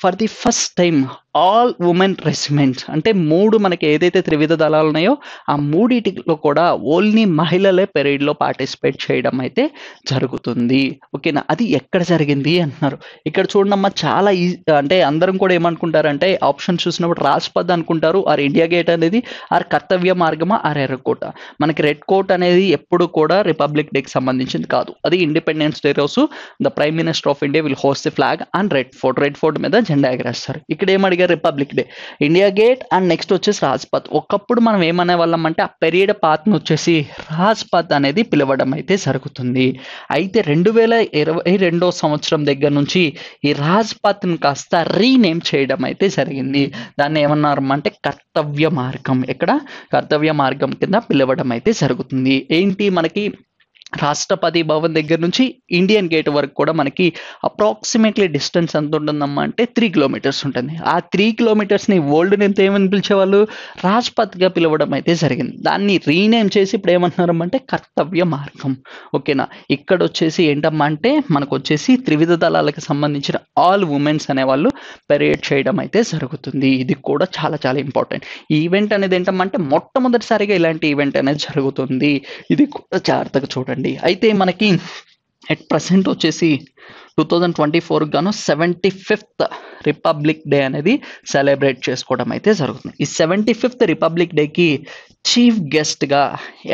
For the first time all women regiments అంటే 3 మనకి ఏదైతే త్రివిధ దళాలు ఉన్నాయో ఆ 3 కూడా ఓన్లీ మహిళలే పెరేడ్లో పార్టిసిపేట్ చేయడం అయితే జరుగుతుంది. ఓకేనా, అది ఎక్కడ జరిగింది అంటున్నారు. ఇక్కడ చూడమ్మా, చాలా అంటే అందరం కూడా ఏమనుకుంటారంటే ఆప్షన్ చూసినప్పుడు రాజ్పథ్ అనుకుంటారు, ఆర్ ఇండియా గేట్ అనేది, ఆర్ కర్తవ్య మార్గమా, ఆర్ ఎర్రకోట. మనకి రెడ్ కోట్ అనేది ఎప్పుడు కూడా రిపబ్లిక్ డేకి సంబంధించింది కాదు. అది ఇండిపెండెన్స్ డే రోజు the prime minister of India will host the flag and Red Fort మీద జెండా ఎగరేస్తారు. ఇక్కడ ఏమడిగారు, Republic Day, India Gate and next వచ్చేసి రాజ్పథ్. ఒకప్పుడు మనం ఏమనే వాళ్ళం అంటే ఆ పెరియడ్ పాత్ను వచ్చేసి రాజ్పథ్ అనేది పిలవడం అయితే జరుగుతుంది. అయితే 2022 సంవత్సరం దగ్గర నుంచి ఈ రాజ్పథ్ను కాస్త రీనేమ్ చేయడం అయితే జరిగింది. దాన్ని ఏమన్నారు అంటే కర్తవ్య మార్గం. ఇక్కడ కర్తవ్య మార్గం కింద పిలవడం అయితే జరుగుతుంది. ఏంటి, మనకి రాష్ట్రపతి భవన్ దగ్గర నుంచి ఇండియన్ గేట్ వరకు కూడా మనకి అప్రాక్సిమేట్లీ డిస్టెన్స్ ఎంత ఉంటుందమ్మా అంటే 3 కిలోమీటర్స్ ఉంటుంది. ఆ 3 కిలోమీటర్స్ని ఓల్డ్ నేమ్ ఏమని పిలిచేవాళ్ళు, రాజ్పథ్గా పిలవడం అయితే జరిగింది. దాన్ని రీనేమ్ చేసి ఇప్పుడు ఏమంటున్నారమ్మంటే కర్తవ్య మార్గం. ఓకేనా, ఇక్కడ వచ్చేసి ఏంటమ్మా అంటే మనకు వచ్చేసి త్రివిధ దళాలకు సంబంధించిన ఆల్ ఉమెన్స్ అనేవాళ్ళు పెరేడ్ చేయడం అయితే జరుగుతుంది. ఇది కూడా చాలా చాలా ఇంపార్టెంట్. ఈ ఈవెంట్ అనేది ఏంటమ్మా అంటే మొట్టమొదటిసారిగా ఇలాంటి ఈవెంట్ అనేది జరుగుతుంది. ఇది కూడా జాగ్రత్తగా చూడండి. అయితే మనకి ఎట్ ప్రజెంట్ వచ్చేసి 2024 గాను 75th రిపబ్లిక్ డే అనేది సెలబ్రేట్ చేసుకోవడం అయితే జరుగుతుంది. ఈ 75th రిపబ్లిక్ డేకి చీఫ్ గెస్ట్గా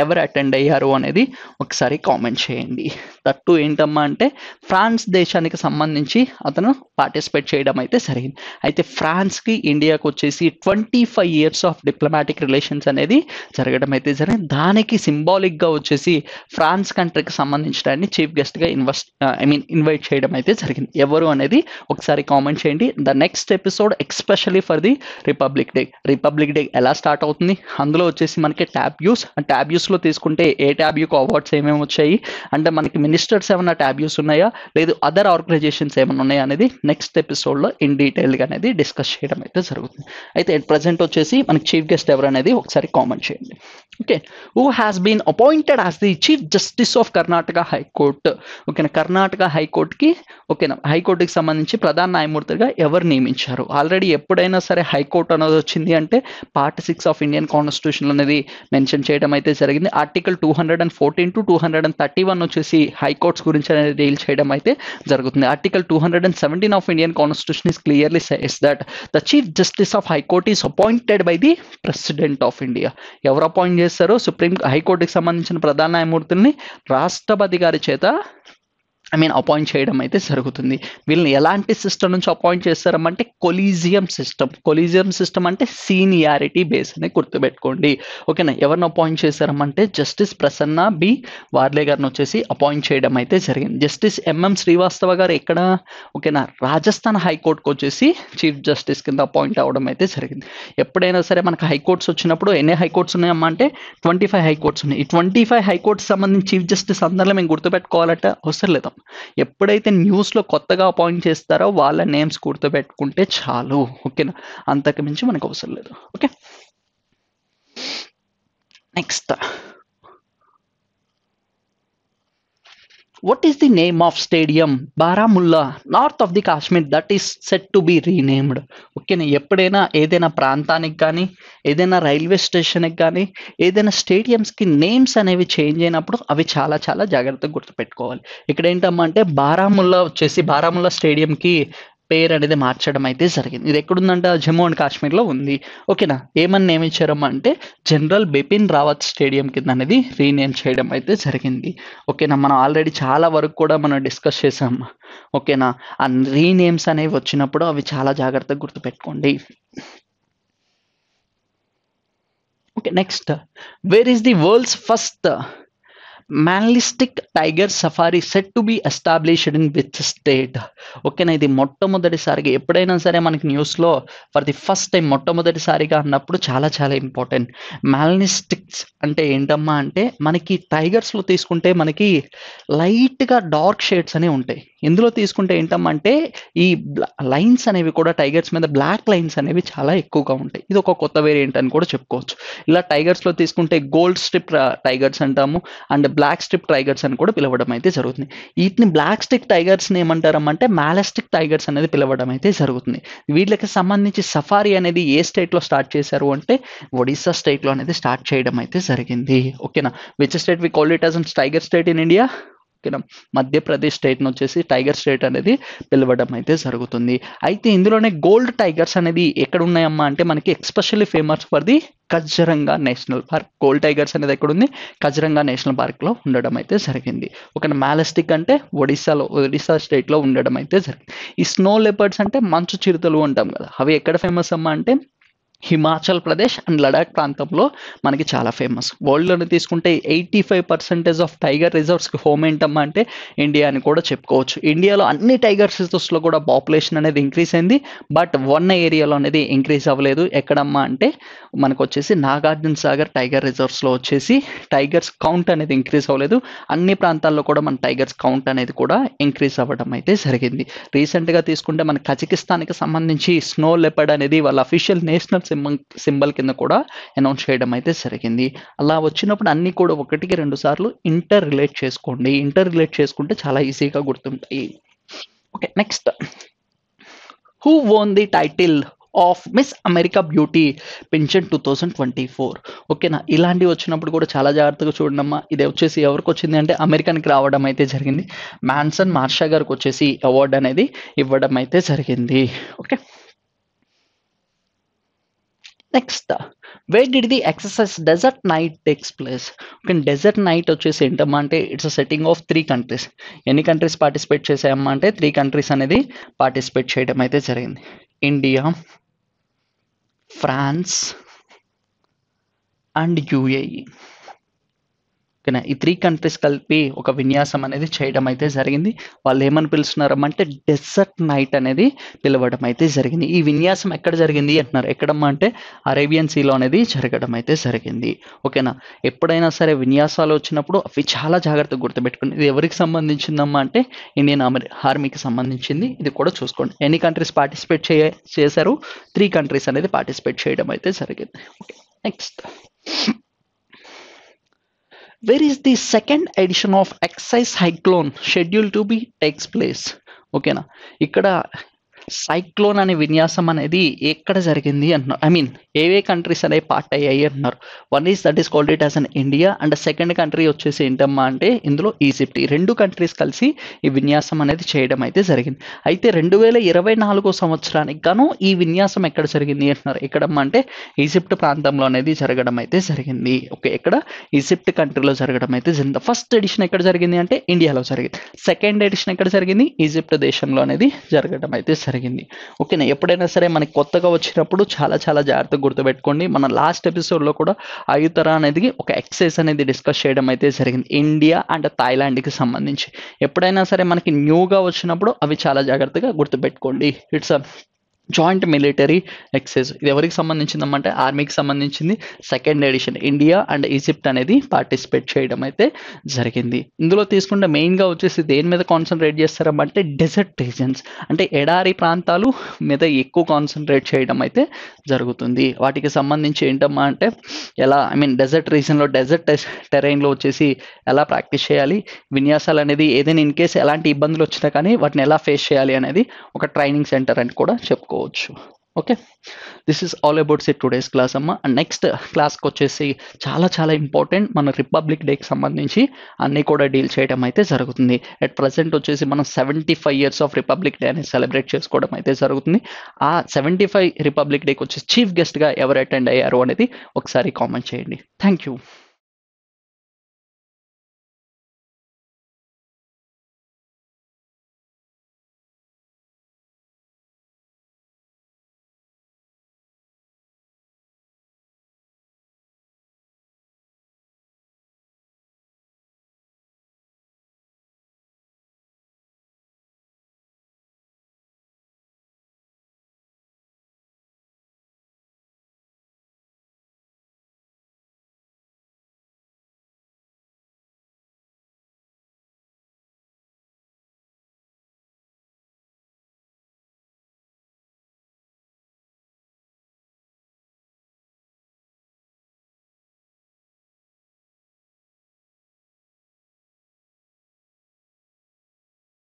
ఎవరు అటెండ్ అయ్యారు అనేది ఒకసారి కామెంట్ చేయండి. దట్టు ఏంటమ్మా అంటే ఫ్రాన్స్ దేశానికి సంబంధించి అతను పార్టిసిపేట్ చేయడం అయితే జరిగింది. అయితే ఫ్రాన్స్కి ఇండియాకి వచ్చేసి 25 years ఆఫ్ డిప్లొమాటిక్ రిలేషన్స్ అనేది జరగడం అయితే జరిగింది. దానికి సింబాలిక్గా వచ్చేసి ఫ్రాన్స్ కంట్రీకి సంబంధించిన చీఫ్ గెస్ట్గా ఇన్వైట్ చేయడం అయితే జరిగింది. ఎవరు అనేది ఒకసారి కామెంట్ చేయండి. The next episode especially for the Republic day ఎలా స్టార్ట్ అవుతుంది, అందులో వచ్చేసి మనకి ట్యాబ్ యూస్లో తీసుకుంటే ఏ ట్యాబ్ యూకి అవార్డ్స్ ఏమేమి వచ్చాయి అంటే మనకి మినిస్టర్స్ ఏమైనా ట్యాబ్ యూస్ ఉన్నాయా, లేదు అదర్ ఆర్గనైజేషన్స్ ఏమైనా ఉన్నాయా అనేది నెక్స్ట్ ఎపిసోడ్లో ఇన్ డీటెయిల్గా అనేది డిస్కస్ చేయడం అయితే జరుగుతుంది. అయితే ప్రజెంట్ వచ్చేసి మనకి చీఫ్ గెస్ట్ ఎవరు అనేది ఒకసారి కామెంట్ చేయండి. Okay, who has been appointed as the chief justice of Karnataka high court. ఓకేనా, కర్ణాటక హైకోర్టు హైకోర్టుకి ఓకేనా, హైకోర్టుకి సంబంధించి ప్రధాన న్యాయమూర్తిగా ఎవరు నియమించారు. ఆల్రెడీ ఎప్పుడైనా సరే హైకోర్టు అనేది వచ్చింది అంటే పార్ట్ 6 ఆఫ్ ఇండియన్ కాన్స్టిట్యూషన్ అనేది మెన్షన్ చేయడం అయితే జరిగింది. ఆర్టికల్ 214 to 231 వచ్చేసి హైకోర్ట్స్ గురించి అనేది డీల్ చేయడం అయితే జరుగుతుంది. Article 217 of Indian constitution is clearly says that the chief justice of high court is appointed by the president of India. ఎవరు అపాయింట్ చేస్తారో హైకోర్టుకి సంబంధించిన ప్రధాన న్యాయమూర్తుల్ని రాష్ట్రపతి గారి చేత అపాయింట్ చేయడం అయితే జరుగుతుంది. వీళ్ళని ఎలాంటి సిస్టమ్ నుంచి అపాయింట్ చేస్తారమంటే కొలీజియం సిస్టమ్ అంటే సీనియారిటీ బేస్ అని గుర్తుపెట్టుకోండి. ఓకేనా, ఎవరిని appoint చేశారమంటే justice Prasanna B Warli గారిని వచ్చేసి అపాయింట్ చేయడం అయితే జరిగింది. జస్టిస్ ఎంఎం శ్రీవాస్తవ గారు ఎక్కడ, ఓకేనా, రాజస్థాన్ హైకోర్టుకు వచ్చేసి చీఫ్ జస్టిస్ కింద అపాయింట్ అవ్వడం అయితే జరిగింది. ఎప్పుడైనా సరే మనకు హైకోర్ట్స్ వచ్చినప్పుడు ఎన్ని హైకోర్ట్స్ ఉన్నాయమ్మా అంటే 25 హైకోర్ట్స్ ఉన్నాయి. ఈ 25 హైకోర్ట్స్ సంబంధించి చీఫ్ జస్టిస్ అందరిలో మేము గుర్తుపెట్టుకోవాలంటే అవసరం లేదు. ఎప్పుడైతే న్యూస్లో కొత్తగా అపాయింట్ చేస్తారో వాళ్ళ నేమ్స్ గుర్తుపెట్టుకుంటే చాలు. ఓకేనా, అంతకు మించి మనకు అవసరం లేదు. Okay, next, what is the name of stadium Baramulla north of the Kashmir that is set to be renamed? ఓకేనా, ఎప్పుడైనా ఏదైనా ప్రాంతానికి కానీ ఏదైనా రైల్వే స్టేషన్కి కానీ ఏదైనా స్టేడియంస్కి నేమ్స్ అనేవి చేంజ్ అయినప్పుడు అవి చాలా చాలా జాగ్రత్తగా గుర్తుపెట్టుకోవాలి. ఇక్కడ ఏంటమ్మా అంటే బారాముల్లా స్టేడియంకి పేరు అనేది మార్చడం అయితే జరిగింది. ఇది ఎక్కడుందంటే జమ్మూ అండ్ కాశ్మీర్లో ఉంది. ఓకేనా, ఏమని నేమ్ ఇచ్చారమ్మా అంటే జనరల్ బిపిన్ రావత్ స్టేడియం కింద అనేది రీనేమ్ చేయడం అయితే జరిగింది. ఓకేనా, మనం ఆల్రెడీ చాలా వరకు కూడా మనం డిస్కస్ చేసాం. ఓకేనా, ఆ రీనేమ్స్ అనేవి వచ్చినప్పుడు అవి చాలా జాగ్రత్తగా గుర్తుపెట్టుకోండి. Okay, next, where is the world's first melanistic tiger safari set to be established in which state? ఓకేనా, ఇది మొట్టమొదటిసారిగా ఎప్పుడైనా సరే మనకి న్యూస్లో ఫర్ ది ఫస్ట్ టైం మొట్టమొదటిసారిగా అన్నప్పుడు చాలా చాలా ఇంపార్టెంట్. మ్యాన్లిస్టిక్స్ అంటే ఏంటమ్మా అంటే మనకి టైగర్స్లో తీసుకుంటే మనకి లైట్గా డార్క్ షేడ్స్ అనేవి ఉంటాయి. ఇందులో తీసుకుంటే ఏంటమ్మా అంటే ఈ లైన్స్ అనేవి కూడా టైగర్స్ మీద బ్లాక్ లైన్స్ అనేవి చాలా ఎక్కువగా ఉంటాయి. ఇది ఒక కొత్త వేరియంట్ అని కూడా చెప్పుకోవచ్చు. ఇలా టైగర్స్లో తీసుకుంటే గోల్డ్ స్ట్రిప్ టైగర్స్ అంటాము అండ్ బ్లాక్ స్ట్రిప్ టైగర్స్ అని కూడా పిలవడం అయితే జరుగుతుంది. వీటిని బ్లాక్ స్ట్రిప్ టైగర్స్ని ఏమంటారమ్మంటే మ్యాలస్టిక్ టైగర్స్ అనేది పిలవడం అయితే జరుగుతుంది. వీళ్ళకి సంబంధించి సఫారీ అనేది ఏ స్టేట్లో స్టార్ట్ చేశారు అంటే ఒడిస్సా స్టేట్లో అనేది స్టార్ట్ చేయడం అయితే జరిగింది. ఓకేనా, which state we call it as tiger state in India? ఓకేనా, మధ్యప్రదేశ్ స్టేట్ని వచ్చేసి టైగర్ స్టేట్ అనేది పిలవడం అయితే జరుగుతుంది. అయితే ఇందులోనే గోల్డ్ టైగర్స్ అనేది ఎక్కడ ఉన్నాయమ్మా అంటే మనకి especially famous for the Kaziranga national park. Gold tigers అనేది ఎక్కడుంది? కజిరంగా నేషనల్ పార్క్లో ఉండడం అయితే జరిగింది. ఓకేనా, మ్యాలస్టిక్ అంటే ఒడిస్సా స్టేట్లో ఉండడం అయితే జరిగింది. ఈ స్నో లెపర్డ్స్ అంటే మంచు చిరుతలు అంటాం కదా, అవి ఎక్కడ ఫేమస్ అమ్మా అంటే హిమాచల్ ప్రదేశ్ అండ్ లడాక్ ప్రాంతంలో మనకి చాలా ఫేమస్. వరల్డ్లోనే తీసుకుంటే 85% ఆఫ్ టైగర్ రిజర్వ్స్కి హోమ్ ఏంటమ్మా అంటే ఇండియా అని కూడా చెప్పుకోవచ్చు. ఇండియాలో అన్ని టైగర్ రిజర్వ్స్లో కూడా పాపులేషన్ అనేది ఇంక్రీజ్ అయింది. బట్ వన్ ఏరియాలో అనేది ఇంక్రీజ్ అవ్వలేదు. ఎక్కడమ్మా అంటే మనకు వచ్చేసి నాగార్జున సాగర్ టైగర్ రిజర్వ్స్లో వచ్చేసి టైగర్స్ కౌంట్ అనేది ఇంక్రీజ్ అవ్వలేదు. అన్ని ప్రాంతాల్లో కూడా మన టైగర్స్ కౌంట్ అనేది కూడా ఇంక్రీజ్ అవ్వడం అయితే జరిగింది. రీసెంట్గా తీసుకుంటే మన కజకిస్తాన్కి సంబంధించి స్నో లెపర్డ్ అనేది వాళ్ళ అఫీషియల్ నేషనల్ సింబల్ కింద కూడా అనౌన్స్ చేయడం అయితే జరిగింది. అలా వచ్చినప్పుడు అన్ని కూడా 1-2 సార్లు ఇంటర్ రిలేట్ చేసుకోండి. ఇంటర్ రిలేట్ చేసుకుంటే చాలా ఈజీగా గుర్తుంటాయి. Okay, next, who వోన్ the title of miss America beauty pension 2024? ఓకేనా, ఇలాంటివి వచ్చినప్పుడు కూడా చాలా జాగ్రత్తగా చూడమ్మా. ఇది వచ్చేసి ఎవరికి వచ్చింది అంటే అమెరికన్కి రావడం అయితే జరిగింది. మాన్సన్ మార్షా గారికి వచ్చేసి అవార్డు అనేది ఇవ్వడం అయితే జరిగింది. Okay, next, where did the exercise Desert Knight takes place? Okay, Desert Knight వచ్చేసి ఏంటమ్మా అంటే it's a setting of 3 countries. ఎన్ని కంట్రీస్ పార్టిసిపేట్ చేసాయమ్మా అంటే 3 కంట్రీస్ అనేది పార్టిసిపేట్ చేయడం అయితే జరిగింది. India, France and UAE. ఓకేనా, ఈ 3 కంట్రీస్ కలిపి ఒక విన్యాసం అనేది చేయడం అయితే జరిగింది. వాళ్ళు ఏమని పిలుస్తున్నారమ్మంటే డెజర్ట్ నైట్ అనేది పిలవడం అయితే జరిగింది. ఈ విన్యాసం ఎక్కడ జరిగింది అంటున్నారు. ఎక్కడమ్మా అంటే అరేబియన్ సీలో అనేది జరగడం అయితే జరిగింది. ఓకేనా, ఎప్పుడైనా సరే విన్యాసాలు వచ్చినప్పుడు అవి చాలా జాగ్రత్తగా గుర్తుపెట్టుకోండి. ఇది ఎవరికి సంబంధించిందమ్మా అంటే ఇండియన్ ఆర్మీకి సంబంధించింది. ఇది కూడా చూసుకోండి. ఎన్ని కంట్రీస్ పార్టిసిపేట్ చేశారు? 3 కంట్రీస్ అనేది పార్టిసిపేట్ చేయడం అయితే జరిగింది. Okay, next, where is the second edition of exercise Cyclone schedule to be takes place? ఓకేనా, ఇక్కడ సైక్లోన్ అనే విన్యాసం అనేది ఎక్కడ జరిగింది అంటున్నారు. ఐ మీన్ ఏవే కంట్రీస్ అనేవి పార్ట్ అయ్యాయి అంటున్నారు. One is that is called it as an India, and second country వచ్చేసి ఏంటమ్మా అంటే ఇందులో ఈజిప్ట్. ఈ రెండు కంట్రీస్ కలిసి ఈ విన్యాసం అనేది చేయడం అయితే జరిగింది. అయితే 2024 సంవత్సరానికి గాను ఈ విన్యాసం ఎక్కడ జరిగింది అంటున్నారు. ఎక్కడమ్మా అంటే ఈజిప్ట్ ప్రాంతంలో అనేది జరగడం అయితే జరిగింది. ఓకే, ఇక్కడ ఈజిప్ట్ కంట్రీలో జరగడం అయితే జరిగింది. ఫస్ట్ ఎడిషన్ ఎక్కడ జరిగింది అంటే ఇండియాలో జరిగింది. సెకండ్ ఎడిషన్ ఎక్కడ జరిగింది? ఈజిప్ట్ దేశంలో అనేది జరగడం అయితే జరిగింది. ఓకేనా, ఎప్పుడైనా సరే మనకి కొత్తగా వచ్చినప్పుడు చాలా చాలా జాగ్రత్తగా గుర్తుపెట్టుకోండి. మన లాస్ట్ ఎపిసోడ్లో కూడా ఆయుతర అనేది ఒక ఎక్సైజ్ అనేది డిస్కస్ చేయడం అయితే జరిగింది ఇండియా అండ్ థాయిలాండ్కి సంబంధించి. ఎప్పుడైనా సరే మనకి న్యూగా వచ్చినప్పుడు అవి చాలా జాగ్రత్తగా గుర్తుపెట్టుకోండి. It's joint military exercise. ఇది ఎవరికి సంబంధించిందమ్మంటే ఆర్మీకి సంబంధించింది. Second edition India and Egypt అనేది పార్టిసిపేట్ చేయడం అయితే జరిగింది. ఇందులో తీసుకుంటే మెయిన్గా వచ్చేసి దేని మీద కాన్సన్ట్రేట్ చేస్తారమ్మంటే డెజర్ట్ రీజన్స్, అంటే ఎడారి ప్రాంతాలు మీద ఎక్కువ కాన్సన్ట్రేట్ చేయడం అయితే జరుగుతుంది. వాటికి సంబంధించి ఏంటమ్మా అంటే ఎలా, ఐ మీన్ డెజర్ట్ రీజన్లో డెజర్ట్ టెరైన్లో వచ్చేసి ఎలా ప్రాక్టీస్ చేయాలి, విన్యాసాలు అనేది ఏదైనా ఇన్ కేసు ఎలాంటి ఇబ్బందులు వచ్చినా కానీ వాటిని ఎలా ఫేస్ చేయాలి అనేది ఒక ట్రైనింగ్ సెంటర్ అని కూడా చెప్పుకోవచ్చు. Okay, this is all about it today's class అమ్మ. అండ్ నెక్స్ట్ క్లాస్కి వచ్చేసి చాలా చాలా ఇంపార్టెంట్ మన రిపబ్లిక్ డేకి సంబంధించి అన్నీ కూడా డీల్ చేయడం అయితే జరుగుతుంది. అట్ ప్రజెంట్ వచ్చేసి మనం 75 years ఆఫ్ రిపబ్లిక్ డే అనేది సెలబ్రేట్ చేసుకోవడం అయితే జరుగుతుంది. ఆ 75 రిపబ్లిక్ డేకి వచ్చేసి చీఫ్ గెస్ట్గా ఎవరు అటెండ్ అయ్యారు అనేది ఒకసారి కామెంట్ చేయండి. Thank you.